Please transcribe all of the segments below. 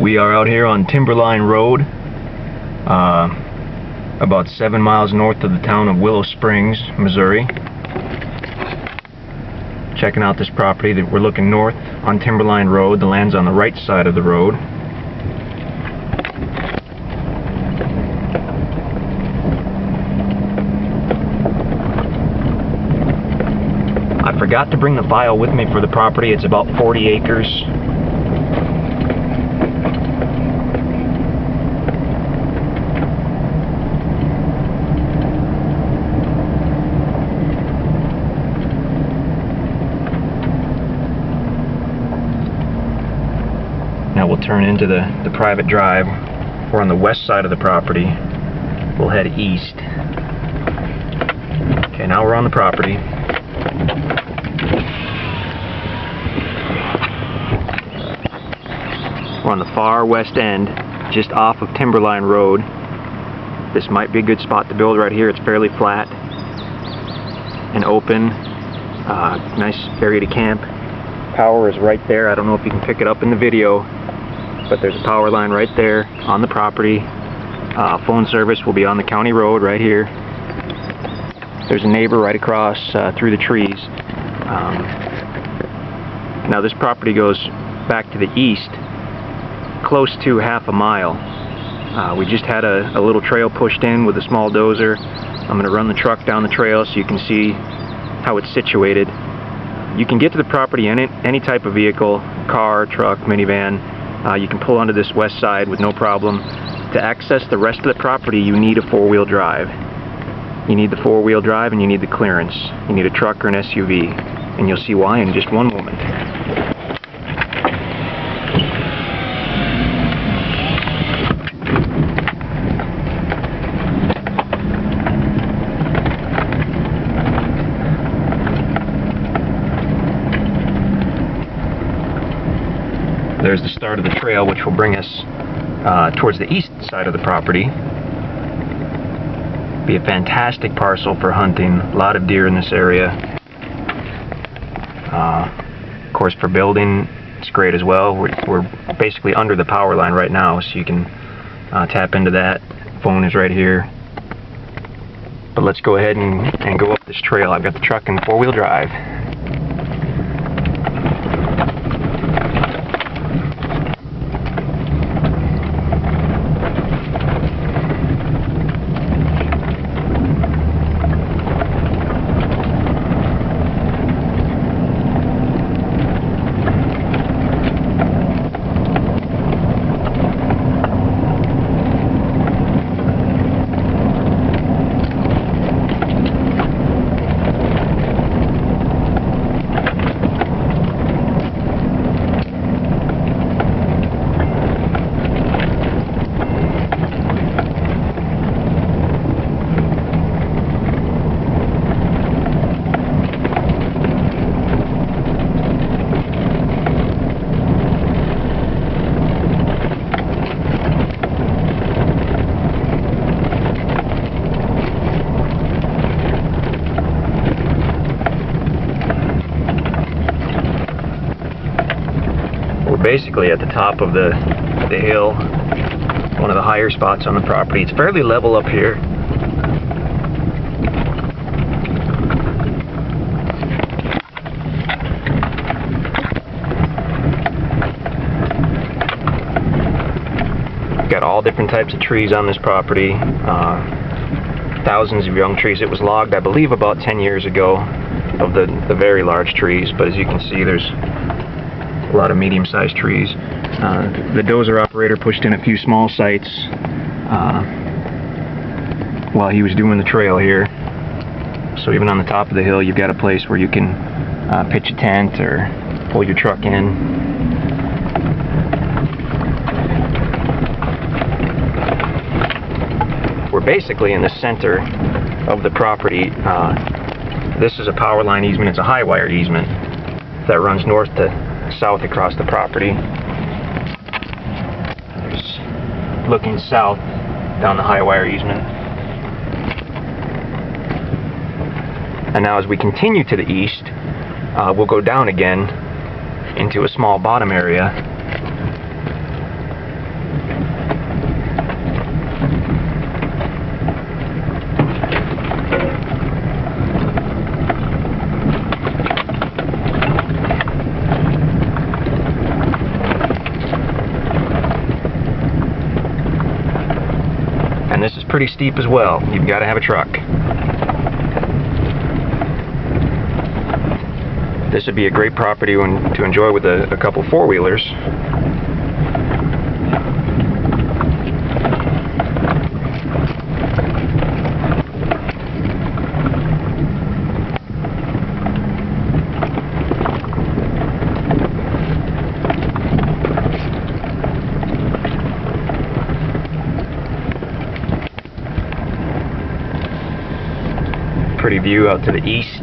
We are out here on Timberline Road, about 7 miles north of the town of Willow Springs, Missouri. Checking out this property. That we're looking north on Timberline Road. The land's on the right side of the road. I forgot to bring the file with me for the property. It's about 40 acres. Now we'll turn into the private drive. We're on the west side of the property. We'll head east. Okay, now we're on the property. We're on the far west end, just off of Timberline Road. This might be a good spot to build right here. It's fairly flat and open. Nice area to camp. Power is right there. I don't know if you can pick it up in the video, but there's a power line right there on the property. Phone service will be on the county road right here. There's a neighbor right across through the trees. Now this property goes back to the east, close to half a mile. We just had a little trail pushed in with a small dozer. I'm going to run the truck down the trail so you can see how it's situated. You can get to the property in any type of vehicle, car, truck, minivan. You can pull onto this west side with no problem. To access the rest of the property, you need a four-wheel drive. You need the four-wheel drive and you need the clearance. You need a truck or an SUV, and you'll see why in just one moment. There's the start of the trail, which will bring us towards the east side of the property. Be a fantastic parcel for hunting. A lot of deer in this area. Of course, for building, it's great as well. We're basically under the power line right now, so you can tap into that. Phone is right here. But let's go ahead and go up this trail. I've got the truck and four-wheel drive. Basically at the top of the hill, one of the higher spots on the property. It's fairly level up here. Got all different types of trees on this property. Thousands of young trees. It was logged, I believe, about 10 years ago of the very large trees, but as you can see, there's a lot of medium-sized trees. The dozer operator pushed in a few small sites while he was doing the trail here. So even on the top of the hill, you've got a place where you can pitch a tent or pull your truck in. We're basically in the center of the property. This is a power line easement. It's a high wire easement that runs north to south across the property. There's looking south down the high wire easement. And now as we continue to the east, we'll go down again into a small bottom area. pretty steep as well. You've got to have a truck. This would be a great property to enjoy with a couple four-wheelers. Pretty view out to the east.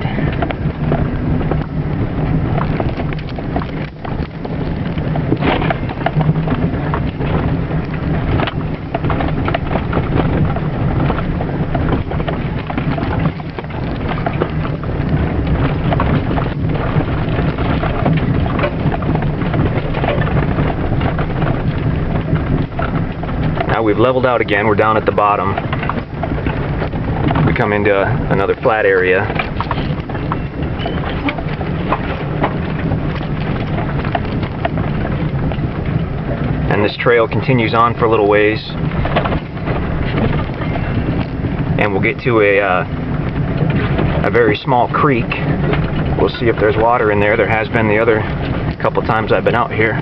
Now we've leveled out again. We're down at the bottom. We come into another flat area. And this trail continues on for a little ways. And we'll get to a very small creek. We'll see if there's water in there. There has been the other couple times I've been out here.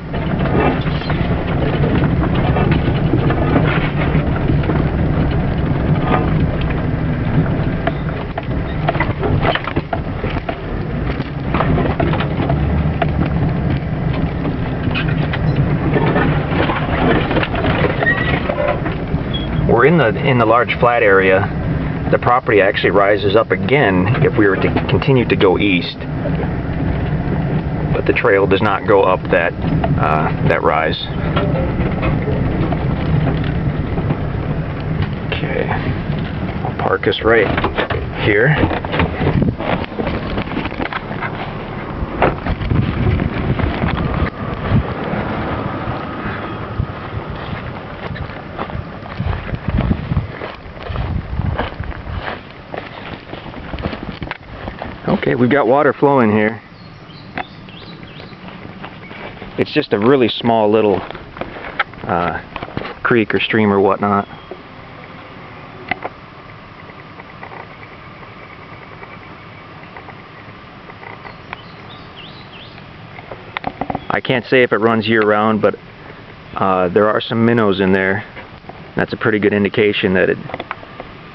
We're in the large flat area. The property actually rises up again if we were to continue to go east, but the trail does not go up that rise. Okay, I'll park us right here. Okay, we've got water flowing here. It's just a really small little creek or stream or whatnot. I can't say if it runs year-round, but there are some minnows in there. That's a pretty good indication that it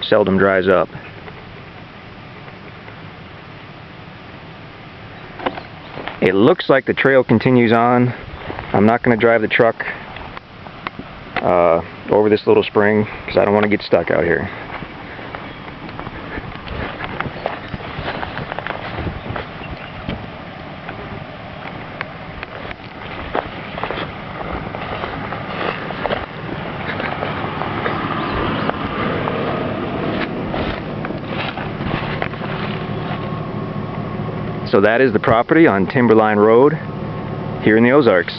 seldom dries up. It looks like the trail continues on. I'm not going to drive the truck over this little spring because I don't want to get stuck out here. So that is the property on Timberline Road here in the Ozarks.